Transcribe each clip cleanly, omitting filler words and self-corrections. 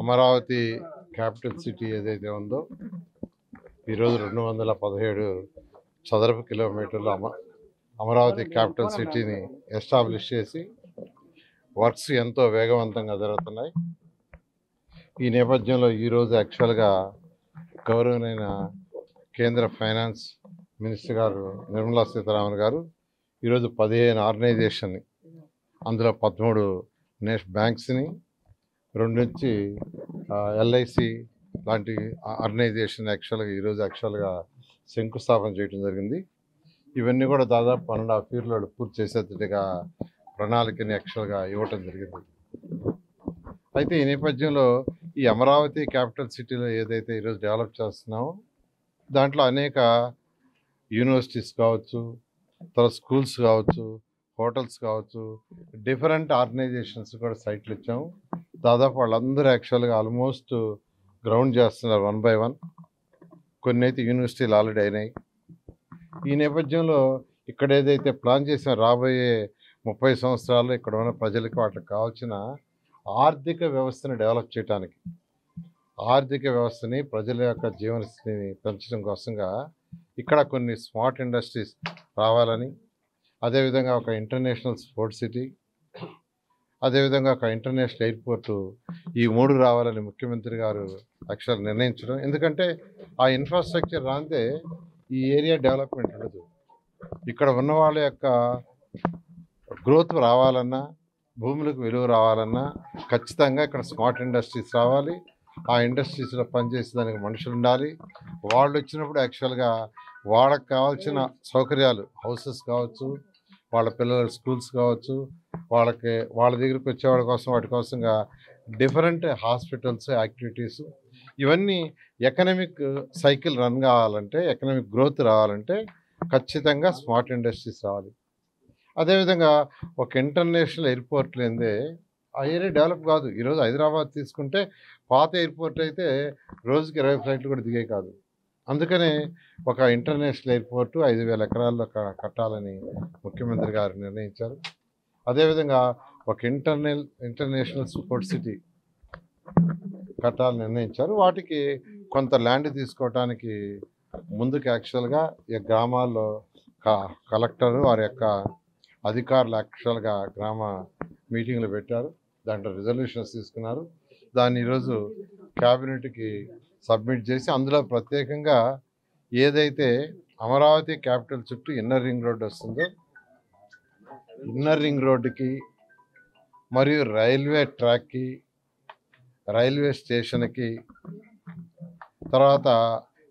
Amaravati capital city ఏదైతే ఉందో ఈరోజు 217 చదరపు కిలోమీటర్ల అమరావతి క్యాపిటల్ సిటీని ఎస్టాబ్లిష్ చేసి వర్క్స్ ఎంతో వేగవంతంగా జరుగుతున్నాయి. ఈ నేపథ్యంలో ఈరోజు యాక్చువల్గా గౌరవనీయ కేంద్ర ఫైనాన్స్ మినిస్టర్ గారు నిర్మలా సీతారామన్ గారు ఈరోజు 15 ఆర్గనైజేషన్ని, అందులో 13 బ్యాంక్స్ని, 2 నుంచి ఎల్ఐసి లాంటి ఆర్గనైజేషన్ యాక్చువల్గా శంకుస్థాపన చేయడం జరిగింది. ఇవన్నీ కూడా దాదాపు 1.5 yearలో పూర్తి చేసేట్టుగా ప్రణాళికని యాక్చువల్గా ఇవ్వటం జరిగింది. అయితే ఈ నేపథ్యంలో ఈ అమరావతి క్యాపిటల్ సిటీలో ఏదైతే ఈరోజు డెవలప్ చేస్తున్నామో దాంట్లో అనేక యూనివర్సిటీస్ కావచ్చు, తర్వాత స్కూల్స్ కావచ్చు, హోటల్స్ కావచ్చు, డిఫరెంట్ ఆర్గనైజేషన్స్ కూడా సైట్లు ఇచ్చాము. దాదాపు వాళ్ళందరూ యాక్చువల్గా ఆల్మోస్ట్ గ్రౌండ్ చేస్తున్నారు 1 by 1. కొన్ని అయితే యూనివర్సిటీలు ఆల్రెడీ అయినాయి. ఈ నేపథ్యంలో ఇక్కడ ఏదైతే ప్లాన్ చేసాం రాబోయే 30 సంవత్సరాలు ఇక్కడ ఉన్న ప్రజలకు వాటికి కావాల్సిన ఆర్థిక వ్యవస్థని డెవలప్ చేయడానికి, ఆర్థిక వ్యవస్థని ప్రజల యొక్క జీవనస్థితిని పెంచడం కోసంగా ఇక్కడ కొన్ని స్మార్ట్ ఇండస్ట్రీస్ రావాలని, అదేవిధంగా ఒక ఇంటర్నేషనల్ స్పోర్ట్స్ సిటీ, అదేవిధంగా ఒక ఇంటర్నేషనల్ ఎయిర్పోర్టు, ఈ 3 రావాలని ముఖ్యమంత్రి గారు యాక్చువల్ నిర్ణయించడం. ఎందుకంటే ఆ ఇన్ఫ్రాస్ట్రక్చర్ రాందే ఈ ఏరియా డెవలప్మెంట్ ఉండదు. ఇక్కడ ఉన్న వాళ్ళ యొక్క గ్రోత్ రావాలన్నా, భూములకు విలువ రావాలన్నా ఖచ్చితంగా ఇక్కడ స్మార్ట్ ఇండస్ట్రీస్ రావాలి. ఆ ఇండస్ట్రీస్లో పనిచేసే దానికి మనుషులు ఉండాలి. వాళ్ళు వచ్చినప్పుడు యాక్చువల్గా వాళ్ళకి కావాల్సిన సౌకర్యాలు, హౌసెస్ కావచ్చు, వాళ్ళ పిల్లల స్కూల్స్ కావచ్చు, వాళ్ళ దగ్గరికి వచ్చేవాళ్ళ కోసం వాటి కోసంగా డిఫరెంట్ హాస్పిటల్స్, యాక్టివిటీస్, ఇవన్నీ ఎకనామిక్ సైకిల్ రన్ కావాలంటే, ఎకనామిక్ గ్రోత్ రావాలంటే ఖచ్చితంగా స్మార్ట్ ఇండస్ట్రీస్ రావాలి. అదేవిధంగా ఒక ఇంటర్నేషనల్ ఎయిర్పోర్ట్ లేదే ఆ ఏరియా డెవలప్ కాదు. ఈరోజు హైదరాబాద్ తీసుకుంటే పాత ఎయిర్పోర్ట్ అయితే రోజుకి 20 ఫ్లైట్లు కూడా దిగే కాదు. అందుకనే ఒక ఇంటర్నేషనల్ ఎయిర్పోర్టు 5,000 ఎకరాల్లో కట్టాలని ముఖ్యమంత్రి గారు నిర్ణయించారు. అదేవిధంగా ఒక ఇంటర్నేషనల్ స్పోర్ట్స్ సిటీ కట్టాలని నిర్ణయించారు. వాటికి కొంత ల్యాండ్ తీసుకోవటానికి ముందుకు యాక్చువల్గా ఈ గ్రామాల్లో కలెక్టర్ వారి యొక్క అధికారులు యాక్చువల్గా గ్రామ మీటింగ్లు పెట్టారు. దాంట్లో రిజల్యూషన్స్ తీసుకున్నారు. దాన్ని ఈరోజు క్యాబినెట్కి సబ్మిట్ చేసి అందులో ప్రత్యేకంగా ఏదైతే అమరావతి క్యాపిటల్ చుట్టూ ఇన్నర్ రింగ్ రోడ్డు వస్తుందో, ఇన్నర్ రింగ్ రోడ్డుకి మరియు రైల్వే ట్రాక్కి, రైల్వే స్టేషన్కి, తర్వాత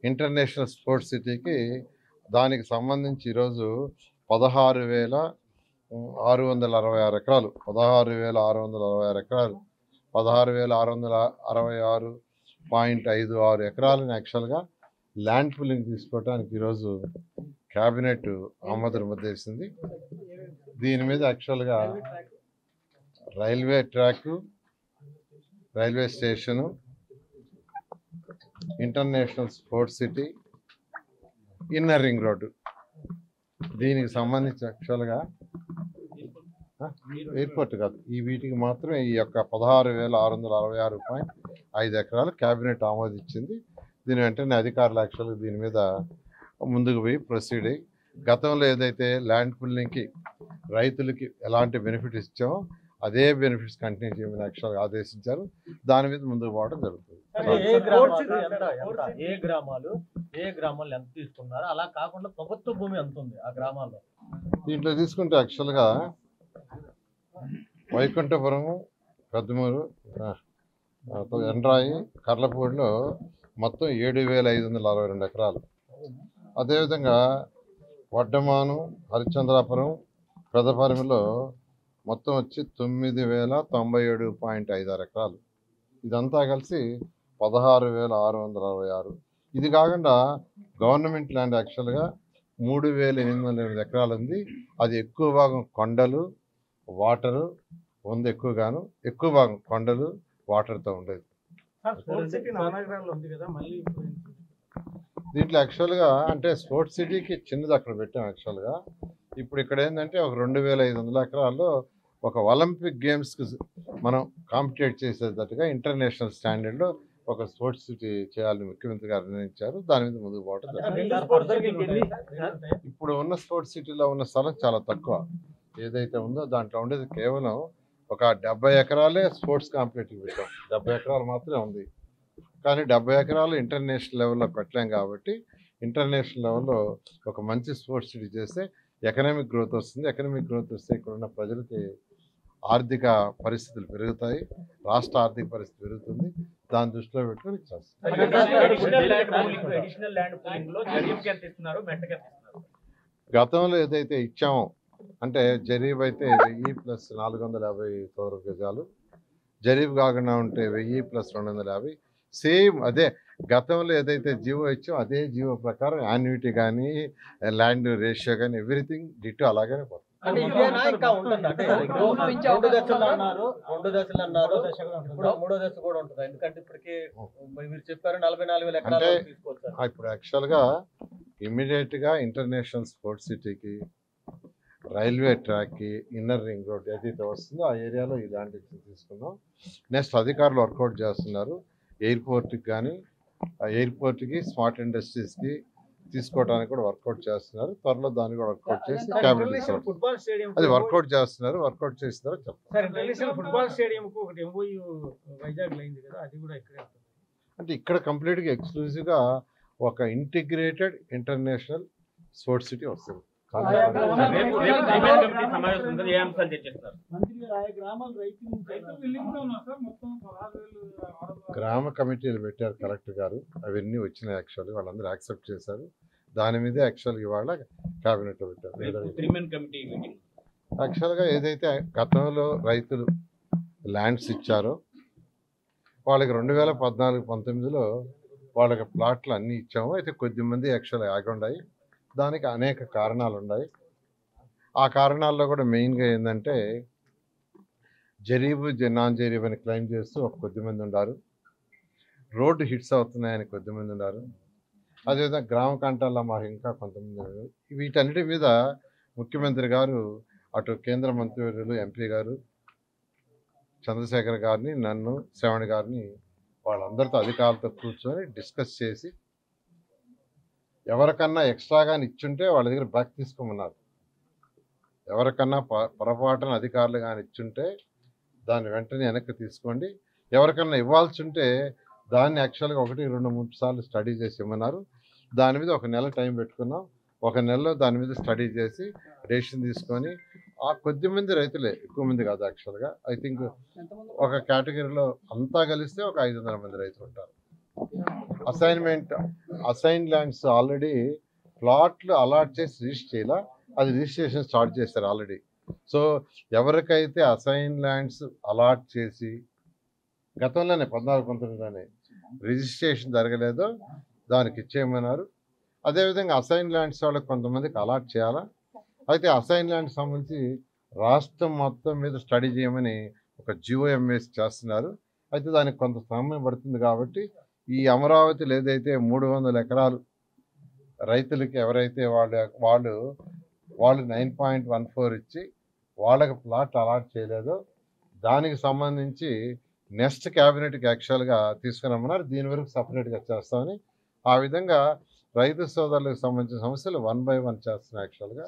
ఇంటర్నేషనల్ స్పోర్ట్స్ సిటీకి దానికి సంబంధించి ఈరోజు 16,666 ఎకరాలు, 16,666 ఎకరాలు, 16,666.56 ఎకరాలను యాక్చువల్గా ల్యాండ్ పూలింగ్ తీసుకోవడానికి ఈరోజు క్యాబినెట్ ఆమోదం ముద్దేసింది. దీని మీద యాక్చువల్గా railway track, railway station, international sports city, inner ring road, దీనికి సంబంధించి యాక్చువల్గా ఎయిర్పోర్ట్ కాదు, ఈ వీటికి మాత్రమే ఈ యొక్క 16,666.5 ఎకరాలు క్యాబినెట్ ఆమోదించింది. దీని వెంటనే అధికారులు యాక్చువల్గా దీని మీద ముందుకు పోయి ప్రొసీడ్ అయ్యి, గతంలో ఏదైతే ల్యాండ్ పూలింగ్కి రైతులకి ఎలాంటి బెనిఫిట్స్ ఇచ్చామో అదే బెనిఫిట్స్ కంటిన్యూ చేయమని యాక్చువల్గా ఆదేశించారు. దాని మీద ముందుకు పోవడం జరుగుతుంది. ఏ గ్రామాలు ఎంత తీసుకున్నారు, అలా కాకుండా ప్రభుత్వ భూమి ఎంత ఉంది ఆ గ్రామాల్లో? దీంట్లో తీసుకుంటే యాక్చువల్గా వైకుంఠపురం, పెద్దమూరు, ఎండ్రాయి, కర్లపూడిలో మొత్తం 7,562 ఎకరాలు. అదేవిధంగా వడ్డమాను, హరిశ్చంద్రాపురం, పెదపరిమిలో మొత్తం వచ్చి 9,097.56 ఎకరాలు. ఇదంతా కలిసి 16,666. ఇది కాకుండా గవర్నమెంట్ ల్యాండ్ యాక్చువల్గా 3,808 ఎకరాలు ఉంది. అది ఎక్కువ భాగం కొండలు, వాటరు ఉంది, ఎక్కువ భాగం కొండలు, వాటర్తో ఉండేది. దీంట్లో యాక్చువల్గా అంటే స్పోర్ట్స్ సిటీకి చిన్నది అక్కడ పెట్టాం. యాక్చువల్గా ఇప్పుడు ఇక్కడ ఏంటంటే ఒక 2500 ఎకరాల్లో ఒక ఒలింపిక్ గేమ్స్కి మనం కాంపిటేట్ చేసేటట్టుగా ఇంటర్నేషనల్ స్టాండర్డ్లో ఒక స్పోర్ట్స్ సిటీ చేయాలని ముఖ్యమంత్రి గారు నిర్ణయించారు. దాని మీద ముందుకు పోవడం జరుగుతుంది. ఇప్పుడు ఉన్న స్పోర్ట్స్ సిటీలో ఉన్న స్థలం చాలా తక్కువ. ఏదైతే ఉందో దాంట్లో ఉండేది కేవలం ఒక 70 ఎకరాలే స్పోర్ట్స్ కాంపిటేటివ్ పెట్టాం. 70 ఎకరాలు మాత్రమే ఉంది. కానీ 70 ఎకరాలు ఇంటర్నేషనల్ లెవెల్లో పెట్టలేం కాబట్టి ఇంటర్నేషనల్ లెవెల్లో ఒక మంచి స్పోర్ట్స్ సిటీ చేస్తే ఎకనామిక్ గ్రోత్ వస్తుంది. ఎకనామిక్ గ్రోత్ వస్తే ఇక్కడ ఉన్న ప్రజలకి ఆర్థిక పరిస్థితులు పెరుగుతాయి, రాష్ట్ర ఆర్థిక పరిస్థితి పెరుగుతుంది. దాన్ని దృష్టిలో పెట్టుకొని గతంలో ఏదైతే ఇచ్చామో అంటే జరీబ్ అయితే 1000 + 450 చదరపు గజాలు, జరీబ్ కాకుండా ఉంటే 1000 + 250 సేమ్ అదే గతంలో ఏదైతే జీవో ఇచ్చో అదే జీవో ప్రకారం యాన్యుటీ కానీ ల్యాండ్ రేషియో కానీ ఎవ్రీథింగ్ డిటో అలాగే పోతుంది. రెండు దశలు అన్నారు, ఇప్పుడు 3వ దశ కూడా ఉంటుంది. ఎందుకంటే ఇప్పటికే మీరు చెప్పారు 44,000 ఎకరాలు తీసుకోవచ్చు. ఇప్పుడు యాక్చువల్గా ఇమ్మీడియట్గా ఇంటర్నేషనల్ స్పోర్ట్స్ సిటీకి, రైల్వే ట్రాక్కి, ఇన్నర్ రింగ్ రోడ్ ఏదైతే వస్తుందో ఆ ఏరియాలో ఈ ల్యాండ్ తీసుకున్నాం. నెక్స్ట్ అధికారులు వర్కౌట్ చేస్తున్నారు. ఎయిర్పోర్ట్కి కానీ ఎయిర్పోర్ట్కి స్మార్ట్ ఇండస్ట్రీస్కి తీసుకోవడానికి కూడా వర్కౌట్ చేస్తున్నారు. త్వరలో దాన్ని కూడా వర్కౌట్ చేసి క్యాబినెట్ తీసుకోవాలి. అది వర్కౌట్ చేస్తున్నారు. వర్కౌట్ చేస్తున్నారు చెప్తారు. ఫుట్బాల్ స్టేడియం ఒకటి ఎంఓయూ వైజాగ్ అయింది కదా, అది కూడా ఇక్కడే అంటే ఇక్కడ కంప్లీట్గా ఎక్స్క్లూజివ్గా ఒక ఇంటిగ్రేటెడ్ ఇంటర్నేషనల్ స్పోర్ట్స్ సిటీ వస్తుంది. గ్రామ కమిటీలు పెట్టారు కలెక్టర్ గారు, అవన్నీ వచ్చినాయి. యాక్చువల్గా వాళ్ళందరూ యాక్సెప్ట్ చేశారు. దాని మీదే యాక్చువల్గా ఇవాళ క్యాబినెట్ పెట్టారు. యాక్చువల్గా ఏదైతే గతంలో రైతులు ల్యాండ్స్ ఇచ్చారో వాళ్ళకి 2014-19లో వాళ్ళకి ప్లాట్లు అన్నీ ఇచ్చాము. అయితే కొద్దిమంది యాక్చువల్గా ఆగుండాయి. దానికి అనేక కారణాలు ఉన్నాయి. ఆ కారణాల్లో కూడా మెయిన్గా ఏంటంటే జరీబు నాన్ జరీబ్ అని క్లెయిమ్ చేస్తూ ఒక కొద్దిమంది ఉన్నారు, రోడ్డు హిట్స్ అవుతున్నాయని కొద్దిమంది ఉన్నారు, అదేవిధంగా గ్రామ కంటాల్లో మాకు ఇంకా కొంతమంది ఉన్నారు. వీటన్నిటి మీద ముఖ్యమంత్రి గారు అటు కేంద్ర మంత్రివర్యులు ఎంపీ గారు చంద్రశేఖర్ గారిని, నన్ను, శ్రవణ్ గారిని వాళ్ళందరితో అధికారులతో కూర్చొని డిస్కస్ చేసి ఎవరికన్నా ఎక్స్ట్రాగా ఇచ్చుంటే వాళ్ళ దగ్గర బ్యాక్ తీసుకోమన్నారు. ఎవరికన్నా పొరపాటున అధికారులు కానీ ఇచ్చుంటే దాన్ని వెంటనే వెనక్కి తీసుకోండి. ఎవరికన్నా ఇవ్వాల్సి ఉంటే దాన్ని యాక్చువల్గా 1, 2, 3 సార్లు స్టడీ చేసి ఇవ్వమన్నారు. దాని మీద 1 నెల టైం పెట్టుకున్నాం. 1 నెలలో దాని మీద స్టడీ చేసి డెసిషన్ తీసుకొని ఆ కొద్దిమంది రైతులే, ఎక్కువ మంది కాదు యాక్చువల్గా. ఐ థింక్ ఒక కేటగిరీలో అంతా కలిస్తే ఒక 500 మంది రైతులు ఉంటారు. అసైన్ ల్యాండ్స్ ఆల్రెడీ ప్లాట్లు అలాట్ చేసి రిజిస్టర్ చేయాల, అది రిజిస్ట్రేషన్ స్టార్ట్ చేస్తారు ఆల్రెడీ. సో ఎవరికైతే అసైన్ ల్యాండ్స్ అలాట్ చేసి గతంలోనే 14-19లోనే రిజిస్ట్రేషన్ జరగలేదో దానికి ఇచ్చేయమన్నారు. అదేవిధంగా అసైన్ ల్యాండ్స్ వాళ్ళకి కొంతమందికి అలాట్ చేయాలా. అయితే అసైన్ ల్యాండ్స్ సంబంధించి రాష్ట్రం మొత్తం మీద స్టడీ చేయమని ఒక జిఓఎంఎస్ చేస్తున్నారు. అయితే దానికి కొంత సమయం పడుతుంది కాబట్టి ఈ అమరావతిలో ఏదైతే 300 ఎకరాలు రైతులకి ఎవరైతే వాళ్ళు 9.14 ఇచ్చి వాళ్ళకి ప్లాట్ అలాట్ చేయలేదో దానికి సంబంధించి నెక్స్ట్ క్యాబినెట్కి యాక్చువల్గా తీసుకురమ్మన్నారు. దీని వరకు సపరేట్గా చేస్తామని ఆ విధంగా రైతు సోదరులకు సంబంధించిన సమస్యలు 1 by 1 చేస్తున్నాం. యాక్చువల్గా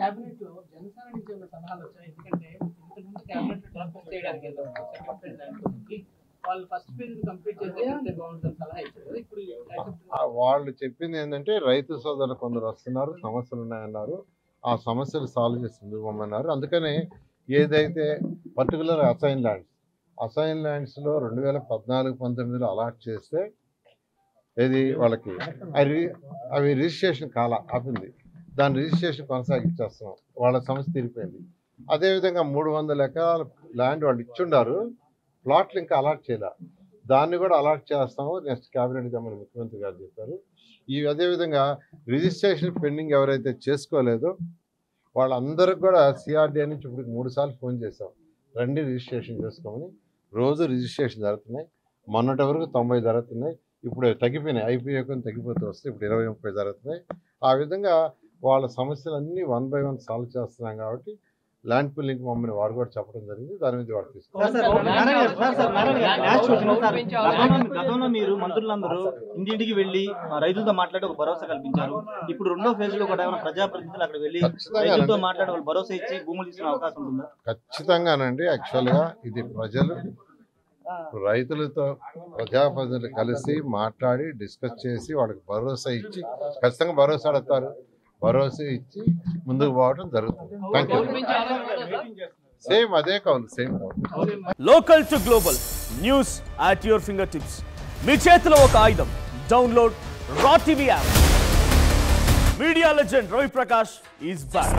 క్యాబినెట్ లో జనసేన నుంచి ఉన్న సలహాలు వచ్చాయి. ఎందుకంటే ఇంతకుముందు క్యాబినెట్ డ్రాప్ చేయడానికి వాళ్ళు ఫస్ట్ ఫేజ్ కంప్లీట్ చేస్తే బాగుంటుంది సలహా ఇచ్చారు. ఇప్పుడు వాళ్ళు చెప్పింది ఏంటంటే రైతు సోదరులు కొందరు వస్తున్నారు, సమస్యలు ఉన్నాయన్నారు, ఆ సమస్యలు సాల్వ్ చేసి ఇవ్వమన్నారు. అందుకని ఏదైతే పర్టికులర్ అసైన్ ల్యాండ్స్లో 2014-19లో అలాట్ చేస్తే ఏది వాళ్ళకి అవి రిజిస్ట్రేషన్ ఆపింది. దాని రిజిస్ట్రేషన్ కొనసాగించేస్తున్నాం. వాళ్ళ సమస్య తీరిపోయింది. అదేవిధంగా 300 ఎకరాల ల్యాండ్ వాళ్ళు ఇచ్చుండారు, ప్లాట్లు ఇంకా అలాట్ చేయాలి. దాన్ని కూడా అలాట్ చేస్తాము, నెక్స్ట్ క్యాబినెట్ ఇద్దామని ముఖ్యమంత్రి గారు చెప్పారు. అదేవిధంగా రిజిస్ట్రేషన్ పెండింగ్ ఎవరైతే చేసుకోలేదో వాళ్ళందరికి కూడా సిఆర్డీఏ నుంచి ఇప్పుడు 3 సార్లు ఫోన్ చేసాం, రండి రిజిస్ట్రేషన్ చేసుకోమని. రోజు రిజిస్ట్రేషన్ జరుగుతున్నాయి. మొన్నటి వరకు 90 జరుగుతున్నాయి. ఇప్పుడు తగ్గిపోయినాయి, అయిపోయాక తగ్గిపోతూ వస్తే ఇప్పుడు 20-30 జరుగుతున్నాయి. ఆ విధంగా వాళ్ళ సమస్యలన్నీ 1 by 1 సాల్వ్ చేస్తున్నాం కాబట్టి ల్యాండ్ పూలింగ్ మమ్మల్ని వారు కూడా చెప్పడం జరిగింది. దాని మీద వాడు గతంలో మీరు మంత్రులందరూ ఇంటింటికి వెళ్ళి రైతులతో మాట్లాడి ఒక భరోసా కల్పించారు. ఇప్పుడు రెండో ఫేజ్ లో కూడా ఏమైనా ప్రజాప్రతినిధులు అక్కడ వెళ్ళి రైతులతో మాట్లాడి వాళ్ళు భరోసా ఇచ్చి భూములు తీసుకునే అవకాశం ఉంటుందా? ఖచ్చితంగానండి. యాక్చువల్గా ఇది ప్రజలు రైతులతో ప్రజాప్రతినిధులు కలిసి మాట్లాడి డిస్కస్ చేసి వాళ్ళకి భరోసా ఇచ్చి ఖచ్చితంగా భరోసా అడుగుతారు. భరోసా ఇచ్చి ముందుకు పోవడం జరుగుతుంది. Thank you. సేమ్ అదే కౌలు సేమ్ కౌలు. Local to global news at your finger tips. మీ చేతిలో ఒక ఆయుధం. Download Raw TV app. Media legend Ravi Prakash is back.